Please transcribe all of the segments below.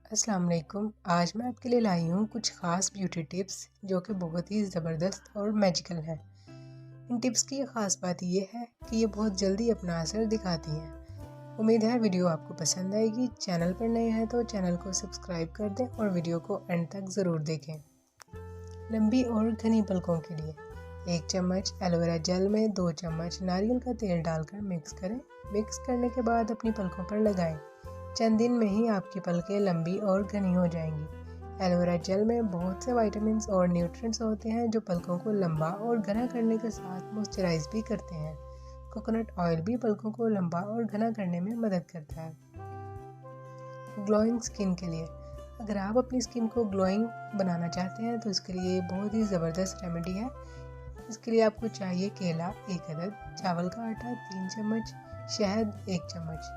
अस्सलाम वालेकुम। आज मैं आपके लिए लाई हूँ कुछ ख़ास ब्यूटी टिप्स जो कि बहुत ही ज़बरदस्त और मैजिकल हैं। इन टिप्स की ख़ास बात यह है कि ये बहुत जल्दी अपना असर दिखाती हैं। उम्मीद है वीडियो आपको पसंद आएगी। चैनल पर नए हैं तो चैनल को सब्सक्राइब कर दें और वीडियो को एंड तक ज़रूर देखें। लंबी और घनी पलकों के लिए 1 चम्मच एलोवेरा जेल में 2 चम्मच नारियल का तेल डालकर मिक्स करें। मिक्स करने के बाद अपनी पलकों पर लगाएं। चंद दिन में ही आपकी पलकें लंबी और घनी हो जाएंगी। एलोवेरा जेल में बहुत से विटामिन्स और न्यूट्रिएंट्स होते हैं जो पलकों को लंबा और घना करने के साथ मॉइस्चराइज भी करते हैं। कोकोनट ऑयल भी पलकों को लंबा और घना करने में मदद करता है। ग्लोइंग स्किन के लिए अगर आप अपनी स्किन को ग्लोइंग बनाना चाहते हैं तो इसके लिए बहुत ही ज़बरदस्त रेमेडी है। इसके लिए आपको चाहिए केला 1 अदद, चावल का आटा 3 चम्मच, शहद 1 चम्मच।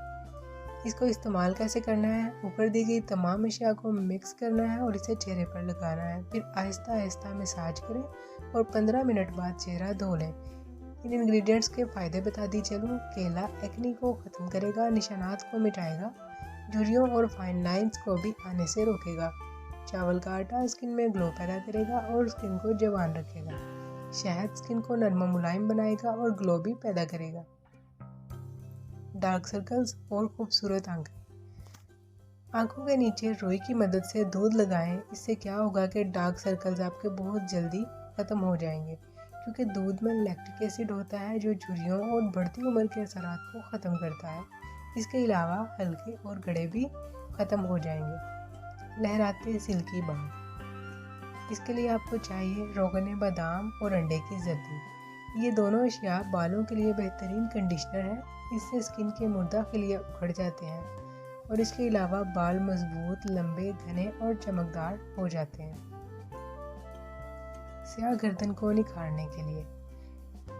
इसको इस्तेमाल कैसे करना है, ऊपर दी गई तमाम अशिया को मिक्स करना है और इसे चेहरे पर लगाना है। फिर आहिस्ता आहिस्ता मसाज करें और 15 मिनट बाद चेहरा धो लें। इन इंग्रेडिएंट्स के फ़ायदे बता दी चलूँ। केला एक्ने को ख़त्म करेगा, निशानात को मिटाएगा, झुर्रियों और फाइन लाइंस को भी आने से रोकेगा। चावल का आटा स्किन में ग्लो पैदा करेगा और स्किन को जवान रखेगा। शहद स्किन को नरम मुलायम बनाएगा और ग्लो भी पैदा करेगा। डार्क सर्कल्स और खूबसूरत आंखों के नीचे रुई की मदद से दूध लगाएं। इससे क्या होगा कि डार्क सर्कल्स आपके बहुत जल्दी ख़त्म हो जाएंगे, क्योंकि दूध में लैक्टिक एसिड होता है जो झुर्रियों और बढ़ती उम्र के असरात को ख़त्म करता है। इसके अलावा हल्के और गड़े भी ख़त्म हो जाएंगे। लहराते सिल्की बाल, इसके लिए आपको चाहिए रोगन बादाम और अंडे की जर्दी। ये दोनों अशिया बालों के लिए बेहतरीन कंडीशनर है। इससे स्किन के मुर्दा खिलिए उखड़ जाते हैं और इसके अलावा बाल मजबूत, लंबे, घने और चमकदार हो जाते हैं। स्याह गर्दन को निखारने के लिए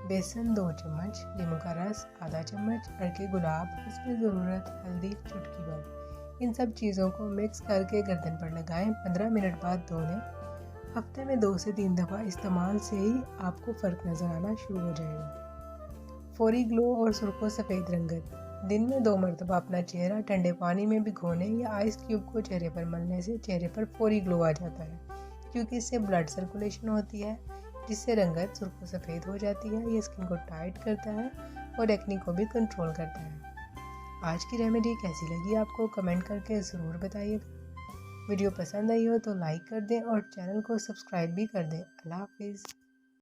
बेसन 2 चम्मच, नींबू का रस आधा चम्मच, अड़के गुलाब, इसमें ज़रूरत हल्दी चुटकी भर। इन सब चीज़ों को मिक्स करके गर्दन पर लगाएं। 15 मिनट बाद धो लें। हफ्ते में 2 से 3 दफ़ा इस्तेमाल से ही आपको फ़र्क नज़र आना शुरू हो जाएगा। फौरी ग्लो और सुर्ख सफ़ेद रंगत, दिन में 2 मरतबा अपना चेहरा ठंडे पानी में भिगोने या आइस क्यूब को चेहरे पर मलने से चेहरे पर फौरी ग्लो आ जाता है, क्योंकि इससे ब्लड सर्कुलेशन होती है जिससे रंगत सुर्ख सफ़ेद हो जाती है। ये स्किन को टाइट करता है और एक्ने को भी कंट्रोल करता है। आज की रेमेडी कैसी लगी आपको कमेंट करके ज़रूर बताइएगा। वीडियो पसंद आई हो तो लाइक कर दें और चैनल को सब्सक्राइब भी कर दें। अल्लाह हाफिज़।